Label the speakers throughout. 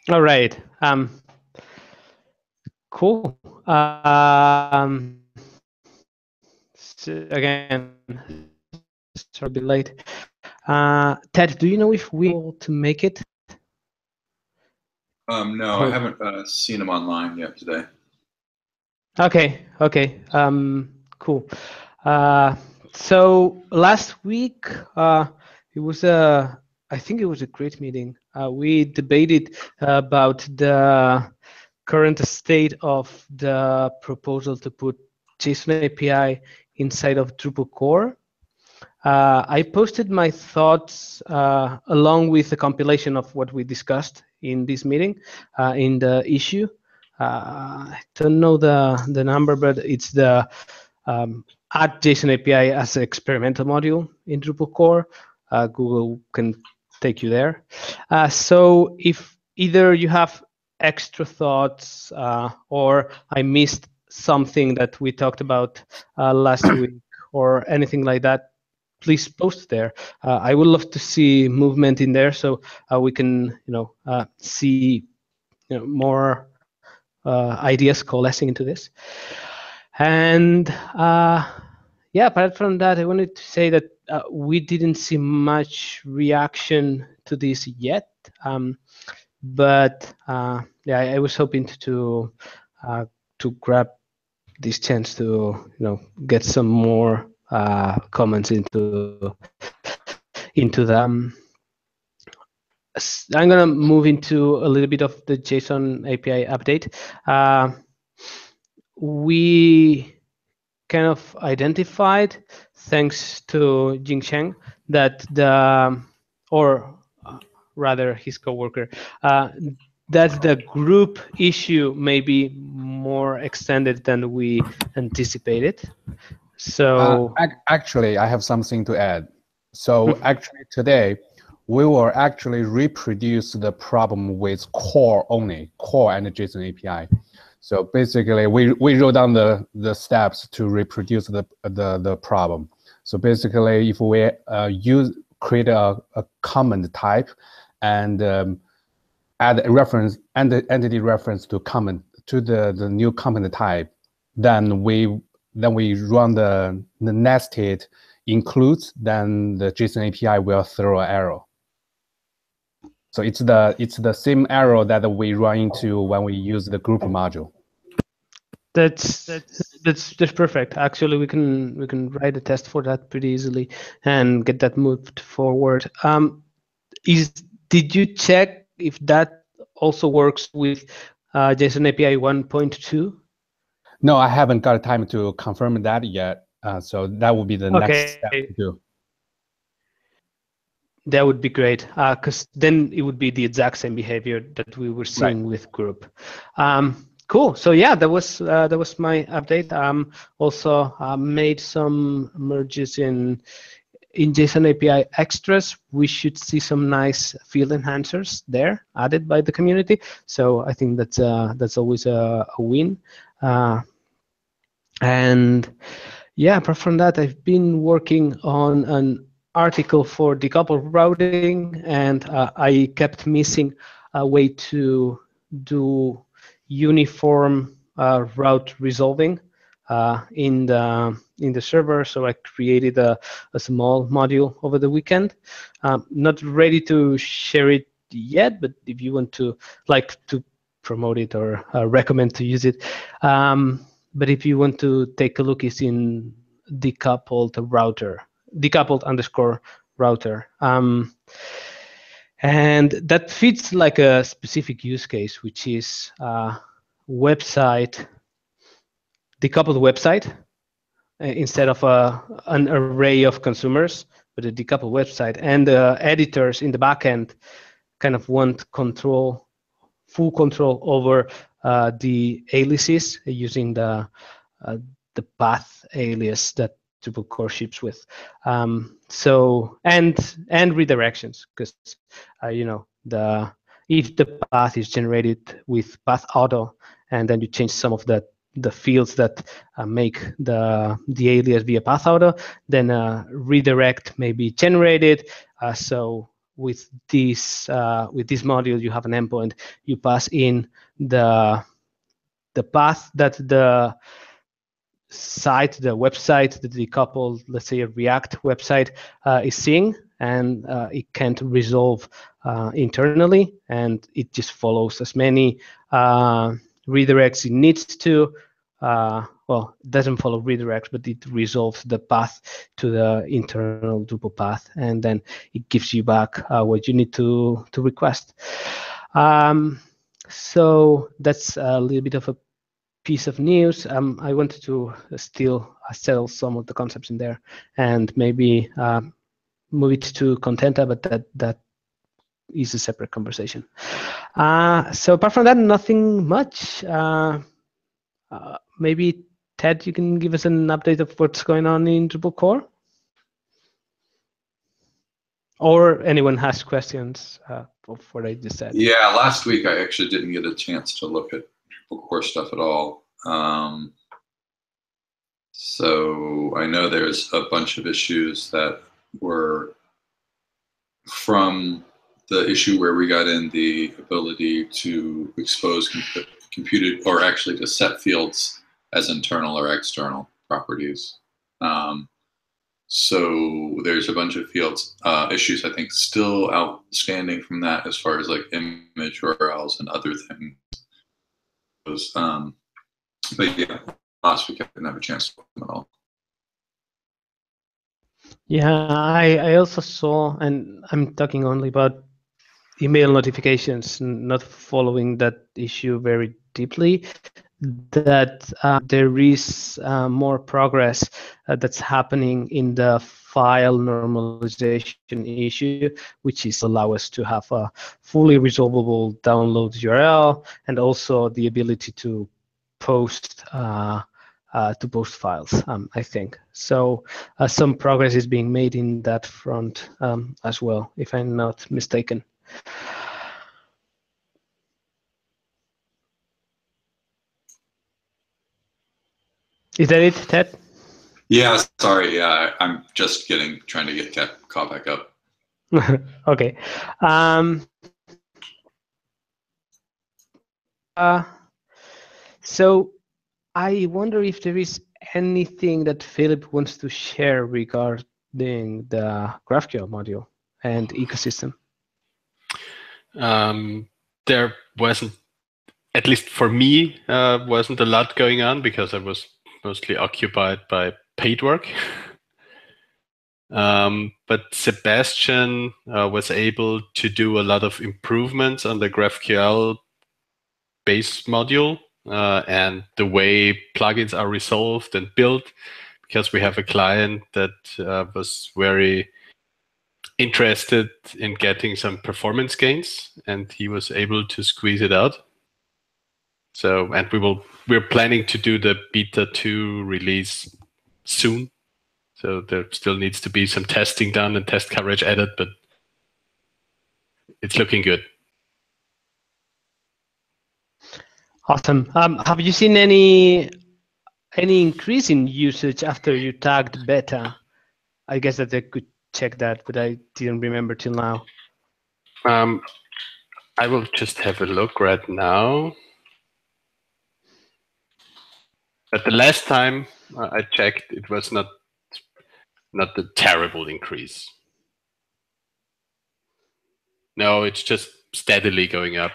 Speaker 1: All right. Cool. So again, sorry, a bit late. Ted, do you know if we will to make it?
Speaker 2: No, I haven't seen him online yet today.
Speaker 1: Okay. Okay. Cool. So last week, it was I think it was a great meeting. We debated about the current state of the proposal to put JSON API inside of Drupal core. I posted my thoughts along with the compilation of what we discussed in this meeting in the issue. I don't know the number, but it's the add JSON API as an experimental module in Drupal core. Google can take you there. So if either you have extra thoughts or I missed something that we talked about last week or anything like that, please post there. I would love to see movement in there so we can see more ideas coalescing into this. And yeah, apart from that, I wanted to say that we didn't see much reaction to this yet. But yeah, I was hoping to grab this chance to get some more comments into them. I'm gonna move into a little bit of the JSON API update. We kind of identified, thanks to Jing Cheng, that rather his coworker, that the group issue may be more extended than we anticipated. So
Speaker 3: actually, I have something to add. So actually today, we will actually reproduce the problem with core only, core and JSON API. So basically, we wrote down the steps to reproduce the problem. So basically, if we create a comment type and add a reference and the entity reference to comment to the new comment type, then we run the nested includes, then the JSON API will throw an error. So it's the same error that we run into when we use the group module.
Speaker 1: That's perfect. Actually, we can write a test for that pretty easily and get that moved forward. Did you check if that also works with JSON API 1.2?
Speaker 3: No, I haven't got time to confirm that yet. So that would be the next step to do.
Speaker 1: That would be great, because then it would be the exact same behavior that we were seeing with group. Cool. So yeah, that was my update. Also made some merges in JSON API extras. We should see some nice field enhancers there added by the community. So I think that's always a win. And yeah, apart from that, I've been working on an article for decoupled routing, and I kept missing a way to do uniform route resolving in the server. So I created a small module over the weekend. Not ready to share it yet, but if you want to promote it or recommend to use it. But if you want to take a look, it's in decoupled router. And that fits like a specific use case, which is decoupled website instead of an array of consumers, but a decoupled website. And the editors in the backend kind of want full control over the aliases using the path alias that Drupal core ships with. So and redirections, because if the path is generated with path auto, and then you change some of the fields that make the alias via path auto, then redirect may be generated. So with this module, you have an endpoint. You pass in the path that the site, the website that the couple, let's say a React website, is seeing, and it can't resolve internally, and it just follows as many redirects it needs to. Well, it doesn't follow redirects, but it resolves the path to the internal Drupal path, and then it gives you back what you need to request. So that's a little bit of a piece of news. I wanted to still settle some of the concepts in there, and maybe move it to Contenta, but that is a separate conversation. So apart from that, nothing much. Maybe Ted, you can give us an update of what's going on in Drupal core, or anyone has questions of what I just said.
Speaker 2: Yeah, last week I actually didn't get a chance to look at Drupal core stuff at all. So I know there's a bunch of issues that were from the issue where we got in the ability to expose computed, or actually to set fields as internal or external properties. So there's a bunch of fields issues, I think, still outstanding from that as far as like image URLs and other things. But yeah, last week I didn't have a chance to look at them at all.
Speaker 1: Yeah, I also saw, and I'm talking only about email notifications, not following that issue very deeply, that there is more progress that's happening in the file normalization issue, which is allow us to have a fully resolvable download URL, and also the ability to post files, I think. So some progress is being made in that front as well, if I'm not mistaken. Is that it, Ted?
Speaker 2: Yeah, sorry. Yeah, I'm just trying to get caught back up.
Speaker 1: Okay. So I wonder if there is anything that Philip wants to share regarding the GraphQL module and ecosystem.
Speaker 4: There wasn't, at least for me, wasn't a lot going on because I was mostly occupied by paid work. But Sebastian was able to do a lot of improvements on the GraphQL base module and the way plugins are resolved and built, because we have a client that was very interested in getting some performance gains, and he was able to squeeze it out. So, and we're planning to do the beta 2 release soon. So there still needs to be some testing done and test coverage added, but it's looking good.
Speaker 1: Awesome. Have you seen any increase in usage after you tagged beta? I guess that I could check that, but I didn't remember till now.
Speaker 4: I will just have a look right now. But the last time I checked, it was not a terrible increase. No, it's just steadily going up.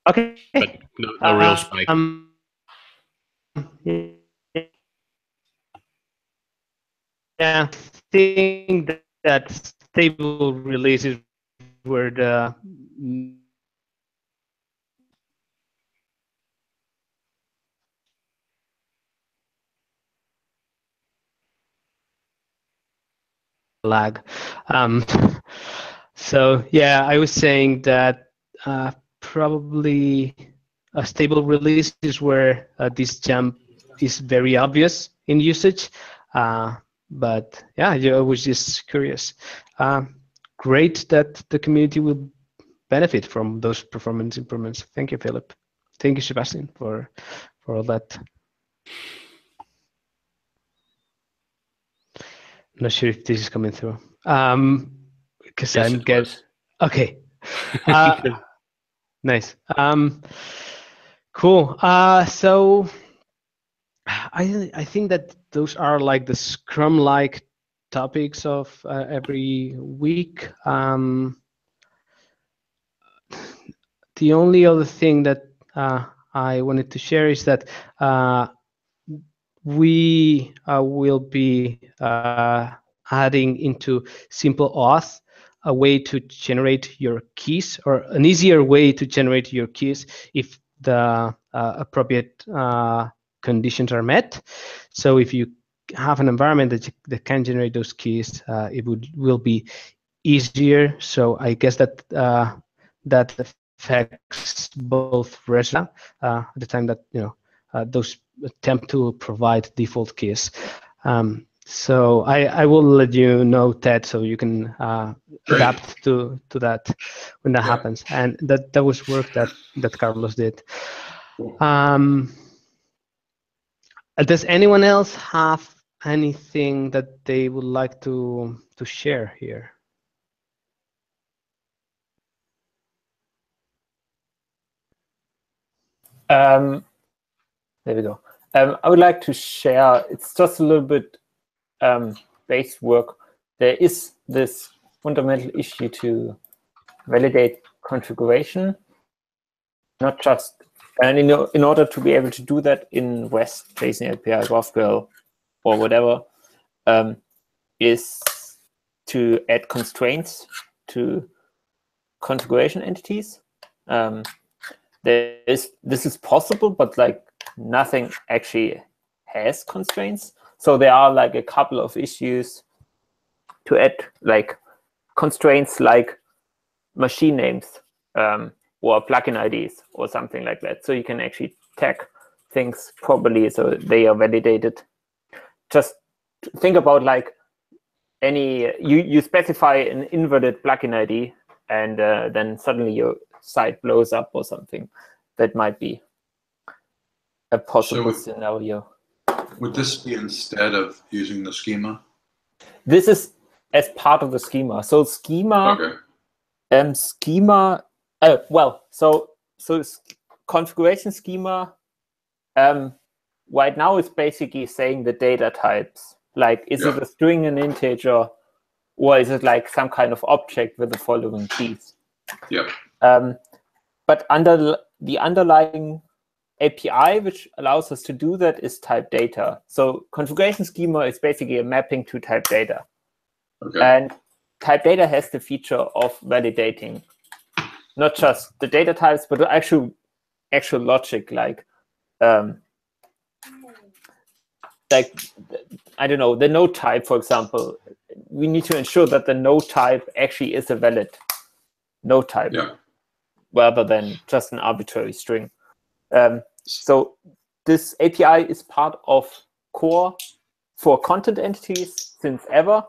Speaker 1: Okay.
Speaker 4: But no real spike.
Speaker 1: Yeah, I think that stable releases were the lag. So yeah, I was saying that probably a stable release is where this jump is very obvious in usage. But yeah, I was just curious. Great that the community will benefit from those performance improvements. Thank you, Philip. Thank you, Sebastian, for all that. I'm not sure if this is coming through. Because
Speaker 4: Yes,
Speaker 1: I'm
Speaker 4: it
Speaker 1: get
Speaker 4: was.
Speaker 1: okay. Nice. Cool. So I think that those are like the Scrum-like topics of every week. The only other thing that I wanted to share is that we will be adding into simple auth a way to generate your keys, or an easier way to generate your keys if the appropriate conditions are met. So if you have an environment that can generate those keys, it will be easier. So I guess that that affects both REST at the time that those attempt to provide default keys. So I will let you know, Ted, so you can adapt to that when that happens. And that was work that Carlos did. Does anyone else have anything that they would like to share here?
Speaker 5: There we go. I would like to share, it's just a little bit base work. There is this fundamental issue to validate configuration, not just, and in order to be able to do that in REST, Json API, GraphQL, or whatever, is to add constraints to configuration entities. This is possible, but like nothing actually has constraints. So there are like a couple of issues to add like constraints like machine names or plugin IDs or something like that. So you can actually tag things properly so they are validated. Just think about like you specify an invalid plugin ID and then suddenly your site blows up or something. That might be a possible scenario.
Speaker 2: Would this be instead of using the schema?
Speaker 5: This is as part of the schema. So schema, so configuration schema right now is basically saying the data types. Like, is it a string, an integer, or is it like some kind of object with the following keys?
Speaker 2: Yep.
Speaker 5: But under the underlying API, which allows us to do that, is type data. So configuration schema is basically a mapping to type data.
Speaker 2: Okay.
Speaker 5: And type data has the feature of validating not just the data types, but the actual logic, like I don't know, the node type, for example. We need to ensure that the node type actually is a valid node type, rather than just an arbitrary string. So this API is part of core for content entities since ever.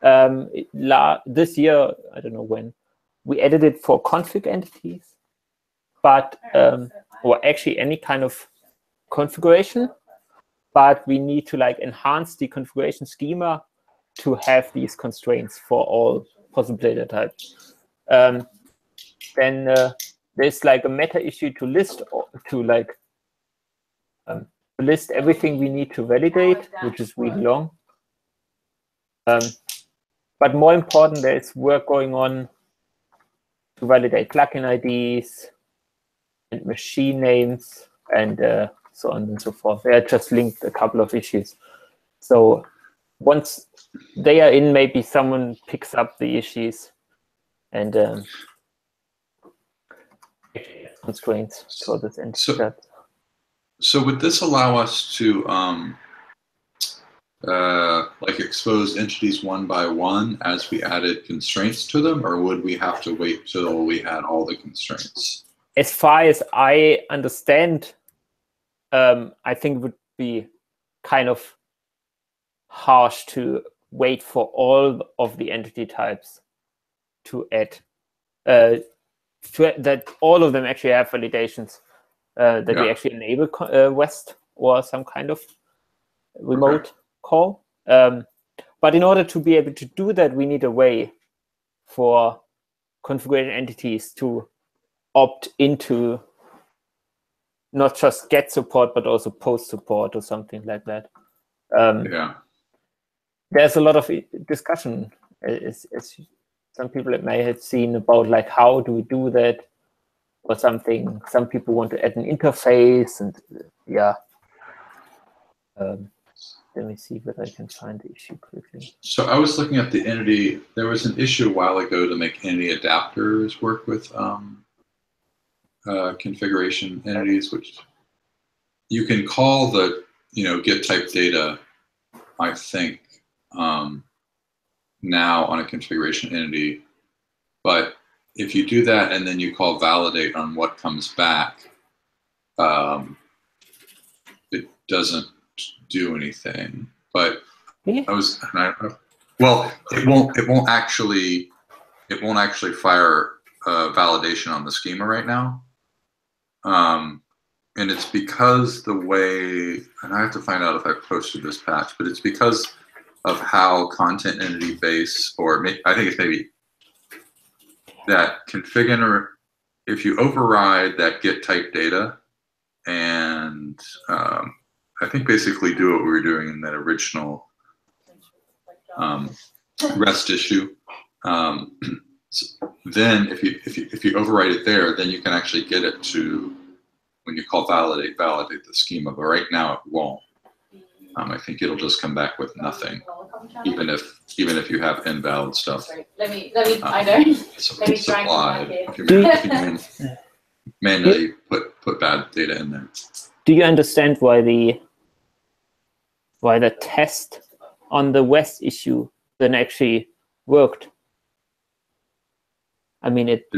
Speaker 5: This year, I don't know when, we added it for config entities, but or actually any kind of configuration. But we need to like enhance the configuration schema to have these constraints for all possible data types. Then there's like a meta issue to list, or to like list everything we need to validate, which is really long. But more important, there's work going on to validate plugin IDs and machine names and so on and so forth. I just linked a couple of issues. So once they are in, maybe someone picks up the issues and constraints for this entity.
Speaker 2: So would this allow us to like expose entities one by one as we added constraints to them, or would we have to wait till we had all the constraints?
Speaker 5: As far as I understand, I think it would be kind of harsh to wait for all of the entity types to add, that all of them actually have validations, that we actually enable REST or some kind of remote call. But in order to be able to do that, we need a way for configuration entities to opt into not just get support, but also post support or something like that.
Speaker 2: Yeah.
Speaker 5: There's a lot of discussion, as some people may have seen, about like how do we do that or something. Some people want to add an interface, and yeah. Let me see if I can find the issue quickly.
Speaker 2: So I was looking at the entity. There was an issue a while ago to make entity adapters work with configuration entities, which you can call the get type data, I think, now on a configuration entity. But if you do that and then you call validate on what comes back, it doesn't do anything. But
Speaker 5: Yeah.
Speaker 2: well, it won't actually fire validation on the schema right now. And it's because the way, and I have to find out if I posted this patch, but it's because of how content entity base, or I think it's maybe that configure, if you override that get type data and I think basically do what we were doing in that original REST issue, then if you override it there, then you can actually get it to, when you call validate the schema. But right now it won't. I think it'll just come back with nothing, even if you have invalid stuff.
Speaker 6: Let me I know.
Speaker 2: Supplied. If you manually put bad data in there.
Speaker 5: Do you understand why the test on the West issue then actually worked? I mean, it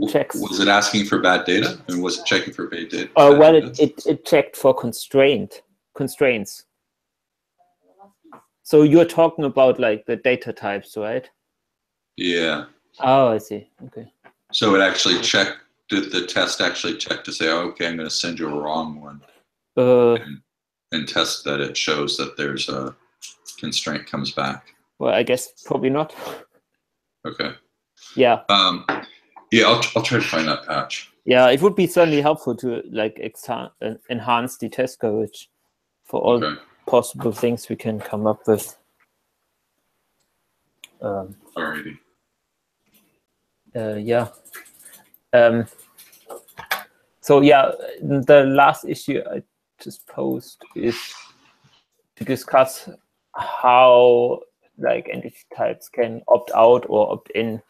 Speaker 5: checks.
Speaker 2: Was it asking for bad data, and was it checking for bad data?
Speaker 5: Well, it checked for constraints. So you're talking about like the data types, right?
Speaker 2: Yeah.
Speaker 5: Oh, I see. Okay.
Speaker 2: So it actually checked. Did the test actually check to say, oh, okay, I'm going to send you a wrong one, and test that it shows that there's a constraint comes back?
Speaker 5: Well, I guess probably not.
Speaker 2: Okay.
Speaker 5: Yeah.
Speaker 2: Yeah, I'll try to find that patch.
Speaker 5: Yeah, it would be certainly helpful to like enhance the test coverage for all possible things we can come up with.
Speaker 2: Alrighty.
Speaker 5: Yeah. So yeah, the last issue I just posed is to discuss how like entity types can opt out or opt in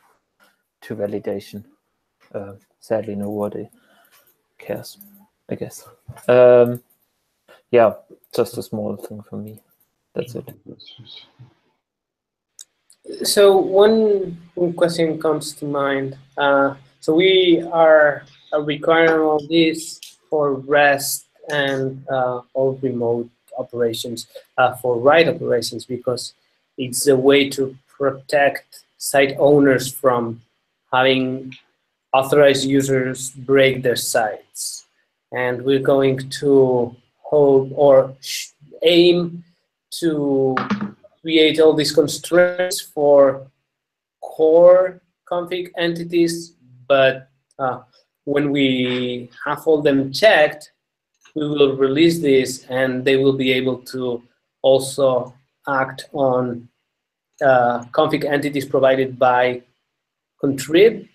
Speaker 5: to validation. Sadly, nobody cares, I guess. Yeah, just a small thing from me. That's it.
Speaker 7: So one question comes to mind. So we are requiring all this for REST and all remote operations, for write operations, because it's a way to protect site owners from having authorized users break their sites. And we're going to hope or aim to create all these constraints for core config entities, but when we have all them checked, we will release this and they will be able to also act on config entities provided by contrib,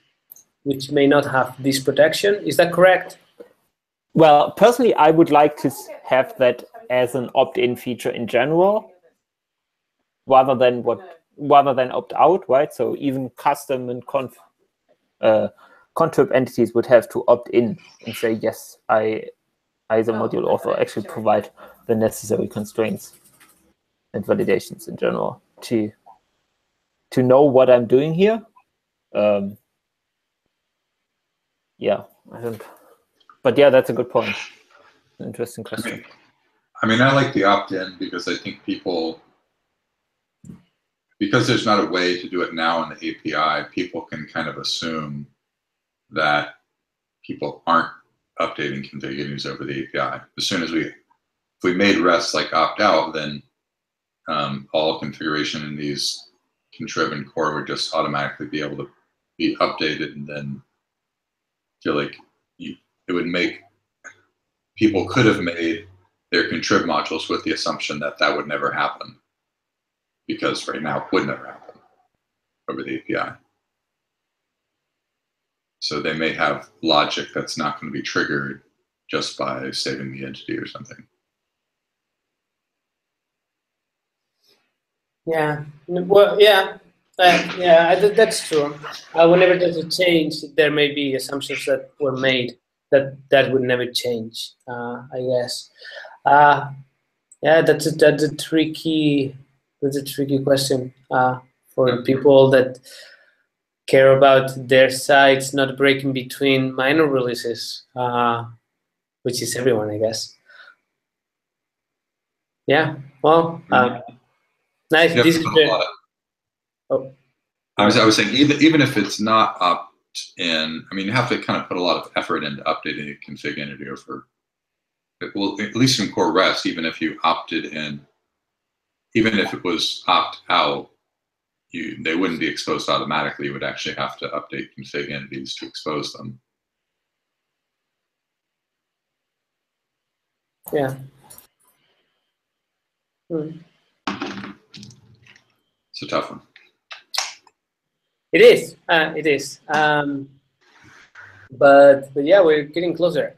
Speaker 7: which may not have this protection. Is that correct?
Speaker 5: Well, personally, I would like to have that as an opt-in feature in general, rather than opt out, right? So even custom and contrib entities would have to opt in and say, yes, I as a module author actually provide the necessary constraints and validations in general to know what I'm doing here. Yeah, I don't. But yeah, that's a good point. Interesting question.
Speaker 2: I mean, I like the opt-in because I think people, because there's not a way to do it now in the API, people can kind of assume that people aren't updating config entries over the API. As soon as if we made REST like opt out, then all configuration in these contrib and core would just automatically be able to be updated, and then feel like it would make people could have made their contrib modules with the assumption that that would never happen, because right now it would never happen over the API. So they may have logic that's not going to be triggered just by saving the entity or something.
Speaker 7: Yeah. Well, yeah. That's true. Whenever there's a change, there may be assumptions that were made that would never change. I guess. Yeah, that's a tricky question for people that care about their sites not breaking between minor releases, which is everyone, I guess. Yeah. Well, nice.
Speaker 2: Yep,
Speaker 7: This is oh.
Speaker 2: I was saying, even if it's not opt-in, I mean, you have to kind of put a lot of effort into updating the config entity over, well, at least in core REST, even if you opted in, even if it was opt-out, they wouldn't be exposed automatically. You would actually have to update config entities to expose them.
Speaker 7: Yeah.
Speaker 2: It's a tough one.
Speaker 7: It is. It is. But yeah, we're getting closer.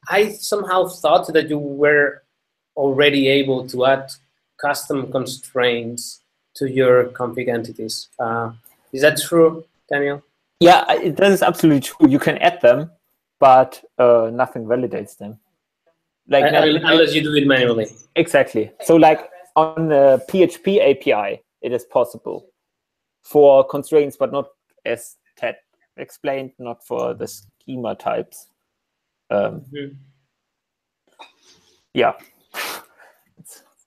Speaker 7: I somehow thought that you were already able to add custom constraints to your config entities. Is that true, Daniel?
Speaker 5: Yeah, that is absolutely true. You can add them, but nothing validates them. Like
Speaker 7: unless you do it manually.
Speaker 5: Exactly. So like on the PHP API, it is possible for constraints, but not as Ted explained, not for the schema types. Yeah.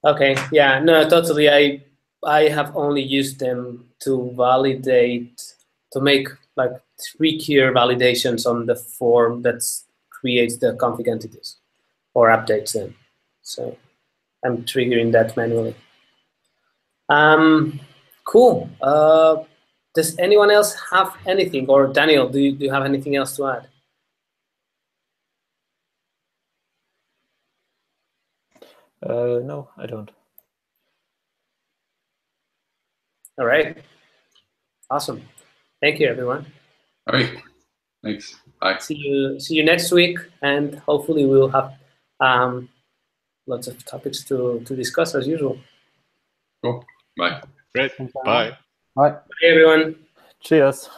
Speaker 7: Okay. Yeah. No. Totally. I have only used them to validate, to make like 3-tier validations on the form that creates the config entities or updates them. So I'm triggering that manually. Cool. Does anyone else have anything? Or Daniel, do you have anything else to add?
Speaker 5: No, I don't.
Speaker 7: All right. Awesome. Thank you, everyone.
Speaker 2: All right. Thanks. Bye.
Speaker 7: See you next week, and hopefully we'll have lots of topics to discuss as usual.
Speaker 2: Cool. Bye.
Speaker 4: Great. Bye.
Speaker 3: Bye.
Speaker 7: Bye, everyone.
Speaker 5: Cheers.